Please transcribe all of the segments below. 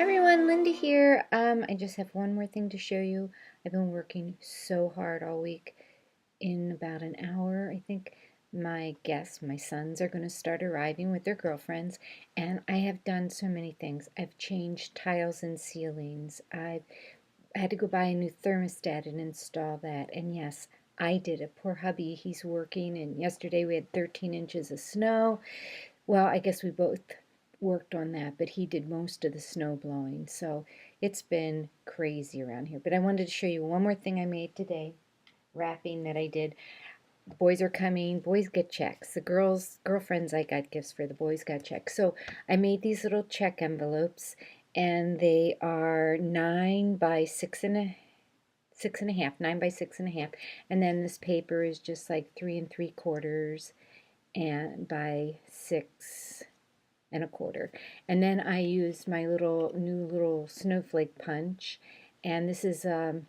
Hi everyone, Linda here. I just have one more thing to show you. I've been working so hard all week. In about an hour, I think my guests, my sons, are going to start arriving with their girlfriends, and I have done so many things. I've changed tiles and ceilings. I've had to go buy a new thermostat and install that. And yes, I did it. Poor hubby, he's working, and yesterday we had 13 inches of snow. Well, I guess we both worked on that, but he did most of the snow blowing. So it's been crazy around here. But I wanted to show you one more thing I made today, wrapping that I did. The boys are coming. Boys get checks. The girlfriends, I got gifts for. The boys got checks. So I made these little check envelopes, and they are 9 by 6 and a half, 9 by 6 and a half. And then this paper is just like 3 3/4 and by 6 1/4. And then I used my new little snowflake punch, and this is wrong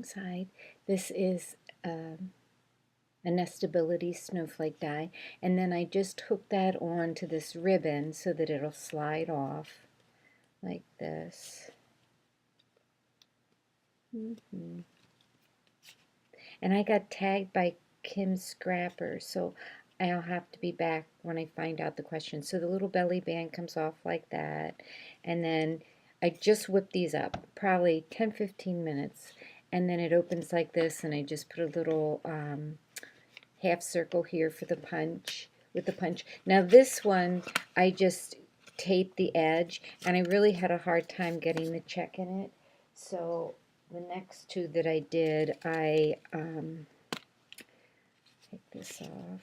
side. This is a nestability snowflake die, and then I just hooked that on to this ribbon so that it'll slide off like this. And I got tagged by Kim Scrapper, so I'll have to be back when I find out the question. So the little belly band comes off like that, and then I just whip these up, probably 10-15 minutes, and then it opens like this, and I just put a little half circle here for the punch, with the punch. Now this one, I just taped the edge, and I really had a hard time getting the check in it, so the next two that I did, I take this off.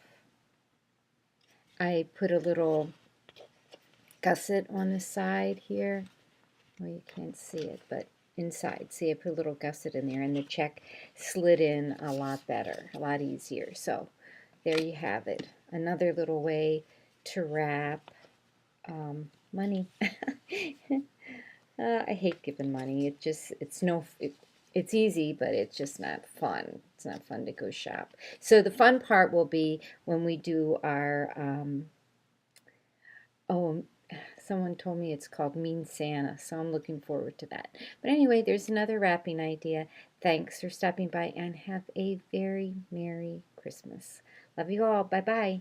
I put a little gusset on the side here. Well, you can't see it, but inside. See, I put a little gusset in there, and the check slid in a lot better, a lot easier. So there you have it. Another little way to wrap money. I hate giving money. It's easy, but it's just not fun. It's not fun to go shop. So the fun part will be when we do our, oh, someone told me it's called Mean Santa, so I'm looking forward to that. But anyway, there's another wrapping idea. Thanks for stopping by, and have a very Merry Christmas. Love you all. Bye-bye.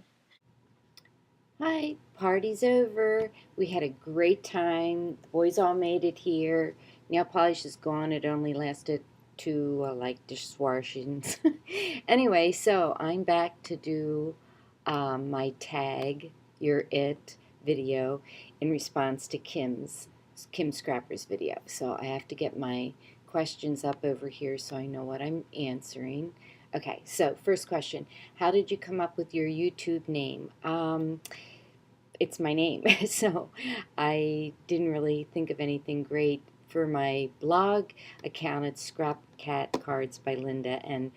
Hi, party's over. We had a great time. The boys all made it here. Nail polish is gone. It only lasted two like dishwashings. Anyway, so I'm back to do my tag, You're It video in response to Kim Scrapper's video. So I have to get my questions up over here so I know what I'm answering. Okay, so first question, how did you come up with your YouTube name? It's my name, so I didn't really think of anything great for my blog account. It's Scrap Cat Cards by Linda, and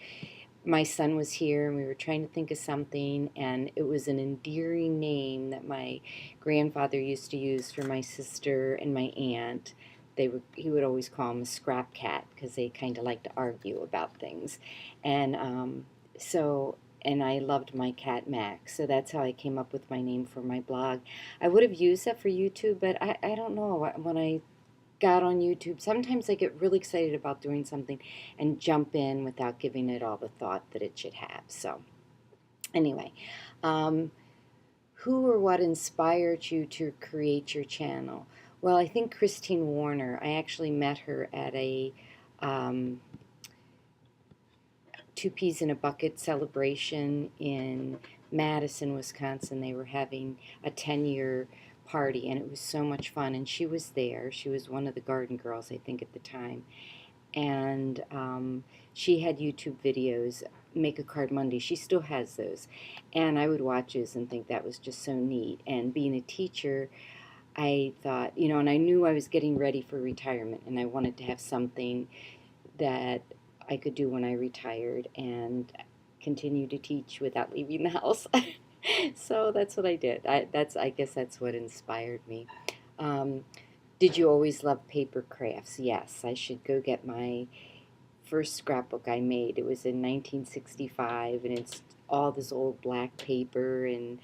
my son was here, and we were trying to think of something, and it was an endearing name that my grandfather used to use for my sister and my aunt. He would always call them a scrap cat because they kind of like to argue about things, and and I loved my cat Max, so that's how I came up with my name for my blog. I would have used that for YouTube, but I don't know. When I got on YouTube, sometimes I get really excited about doing something and jump in without giving it all the thought that it should have. So anyway, who or what inspired you to create your channel? Well, I think Christine Warner. I actually met her at a Two Peas in a Bucket celebration in Madison, Wisconsin. They were having a 10-year party, and it was so much fun, and she was there. She was one of the garden girls, I think, at the time, and she had YouTube videos, Make a Card Monday. She still has those, and I would watch those and think that was just so neat. And being a teacher, I thought, and I knew I was getting ready for retirement, and I wanted to have something that I could do when I retired and continue to teach without leaving the house. So that's what I did. I guess that's what inspired me. Did you always love paper crafts? Yes, I should go get my first scrapbook I made. It was in 1965, and it's all this old black paper, and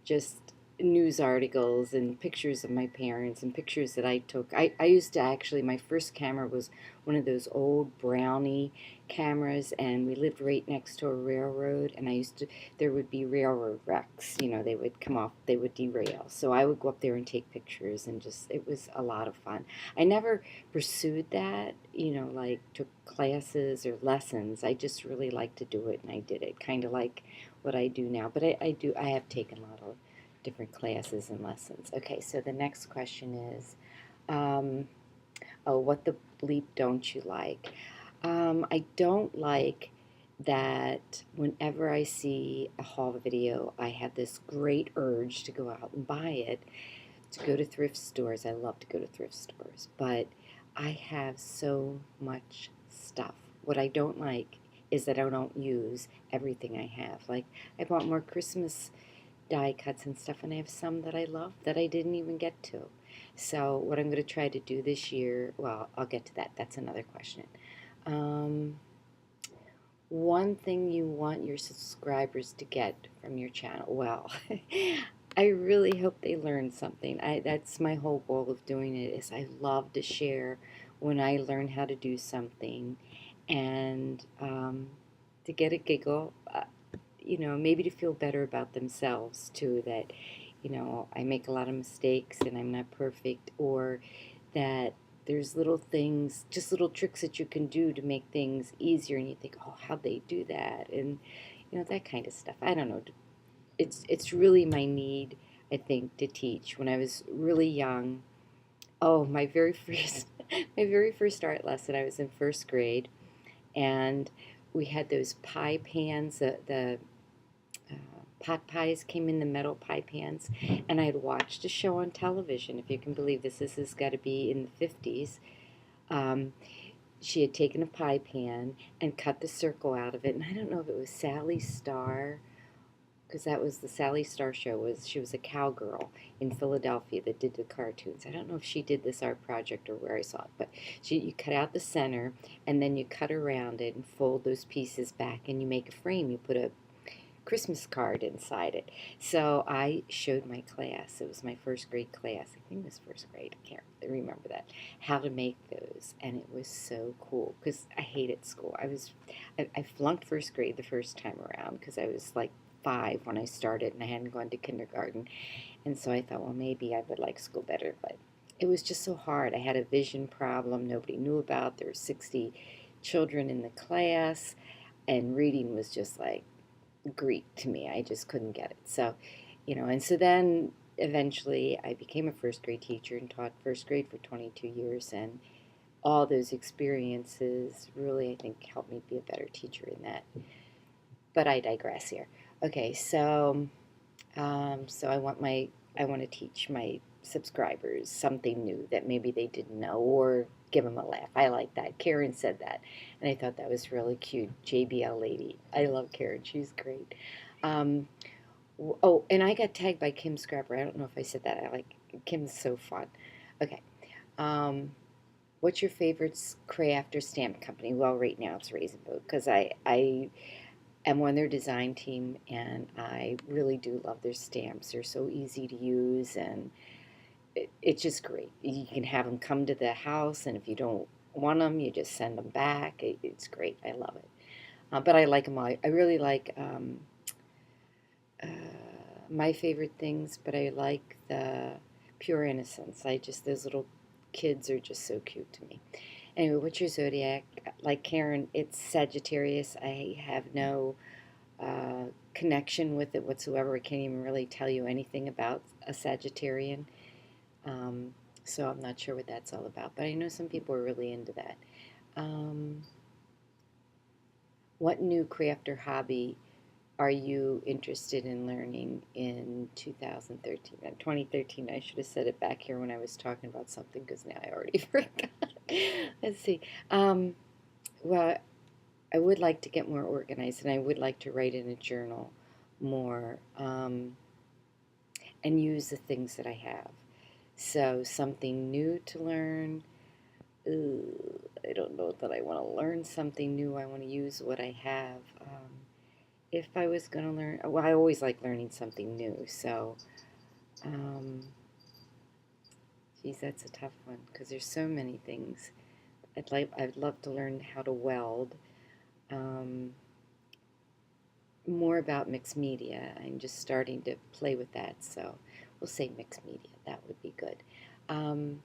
just news articles and pictures of my parents and pictures that I took. I used to actually, my first camera was one of those old Brownie cameras, and we lived right next to a railroad, and there would be railroad wrecks, they would come off, they would derail. So I would go up there and take pictures, and it was a lot of fun. I never pursued that, like took classes or lessons. I just really liked to do it, and I did it, kind of like what I do now. But I have taken a lot of different classes and lessons. Okay, so the next question is, um, oh, what the bleep don't you like? I don't like that whenever I see a haul video, I have this great urge to go out and buy it, to go to thrift stores. I love to go to thrift stores, but I have so much stuff. What I don't like is that I don't use everything I have. Like, I bought more Christmas die cuts and stuff, and I have some that I love that I didn't even get to. So what I'm going to try to do this year, well, I'll get to that. That's another question. Um, One thing you want your subscribers to get from your channel. Well, I really hope they learn something. That's my whole goal of doing it, is I love to share when I learn how to do something, and to get a giggle, maybe to feel better about themselves too, that, I make a lot of mistakes and I'm not perfect, or that there's little things, just little tricks that you can do to make things easier, and you think, oh, how'd they do that? And, that kind of stuff. I don't know. It's really my need, I think, to teach. When I was really young, oh, my very first, my very first art lesson, I was in first grade, and we had those pie pans, the pot pies came in the metal pie pans, and I had watched a show on television, if you can believe this. This has got to be in the 50s. Um, she had taken a pie pan and cut the circle out of it, and I don't know if it was Sally Star, because that was the Sally Star show. She was a cowgirl in Philadelphia that did the cartoons. I don't know if she did this art project or where I saw it, but you cut out the center, and then you cut around it and fold those pieces back, and you make a frame. You put a Christmas card inside it. So I showed my class. It was my first grade class. I think it was first grade. I can't remember that. How to make those, and it was so cool because I hated school. I flunked first grade the first time around because I was like 5 when I started, and I hadn't gone to kindergarten. And so I thought, well, maybe I would like school better, but it was just so hard. I had a vision problem nobody knew about. There were 60 children in the class, and reading was just like Greek to me. I just couldn't get it. So, and so then eventually I became a first grade teacher and taught first grade for 22 years. And all those experiences really, I think, helped me be a better teacher in that. But I digress here. Okay, so I want to teach my subscribers something new that maybe they didn't know, or give them a laugh. I like that. Karen said that, and I thought that was really cute. JBL lady. I love Karen. She's great. Um, oh, and I got tagged by Kim Scrapper. I don't know if I said that. I like Kim's so fun. Okay. Um, what's your favorite craft or stamp company? Well, right now it's Raisin Boat, because I am on their design team, and I really do love their stamps. They're so easy to use, and it's just great. You can have them come to the house, and if you don't want them, you just send them back. It's great. I love it. But I like them all. I really like uh, my favorite things, but I like the pure innocence. Those little kids are just so cute to me. Anyway, what's your zodiac? Like Karen, it's Sagittarius. I have no connection with it whatsoever. I can't even really tell you anything about a Sagittarian. Um, so I'm not sure what that's all about. But I know some people are really into that. Um, what new craft or hobby are you interested in learning in 2013? 2013, I should have said it back here when I was talking about something, because now I already forgot. Let's see. Well, I would like to get more organized, and I would like to write in a journal more, and use the things that I have. So something new to learn. I don't know that I want to learn something new. I want to use what I have. If I was going to learn, well, I always like learning something new. So Um, Geez, that's a tough one because there's so many things. I'd love to learn how to weld. Um, More about mixed media. I'm just starting to play with that, so we'll say mixed media. That would be good. Um,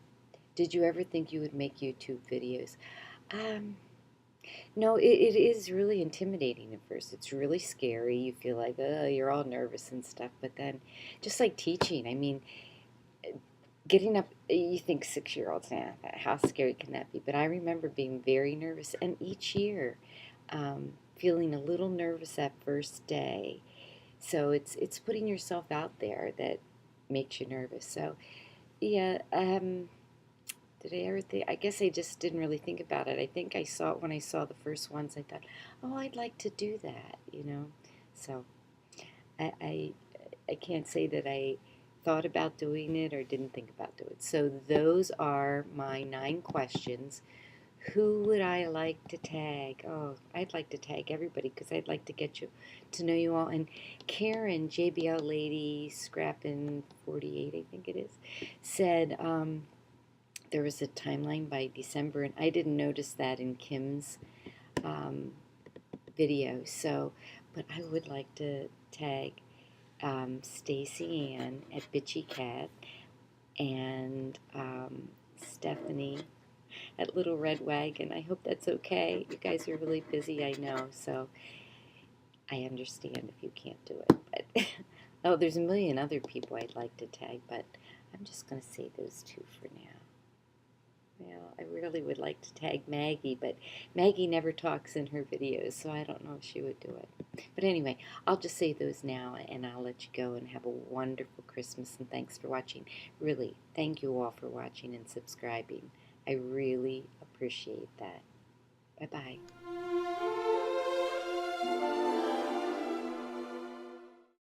did you ever think you would make YouTube videos? Um, no, it is really intimidating at first. It's really scary. You feel like, you're all nervous and stuff, but then just like teaching, I mean, getting up, you think 6 year olds, now, how scary can that be? But I remember being very nervous, and each year feeling a little nervous that first day. So it's putting yourself out there that makes you nervous. So yeah, did I ever think? I guess I just didn't really think about it. I think I saw it when I saw the first ones. I thought, oh, I'd like to do that, you know. So I, I I can't say that I thought about doing it or didn't think about doing it. So those are my 9 questions. Who would I like to tag? Oh, I'd like to tag everybody because I'd like to get you to know you all. And Karen, JBL Lady, Scrappin' 48, I think it is, said there was a timeline by December, and I didn't notice that in Kim's um, video. So, but I would like to tag Stacie Ann at Bitchy Cat and Stephanie at Little Red Wagon. I hope that's okay. You guys are really busy, I know, so I understand if you can't do it. But oh, there's a million other people I'd like to tag, but I'm just going to say those 2 for now. Well, I really would like to tag Maggie, but Maggie never talks in her videos, so I don't know if she would do it. But anyway, I'll just say those now, and I'll let you go and have a wonderful Christmas, and thanks for watching. Really, thank you all for watching and subscribing. I really appreciate that. Bye-bye.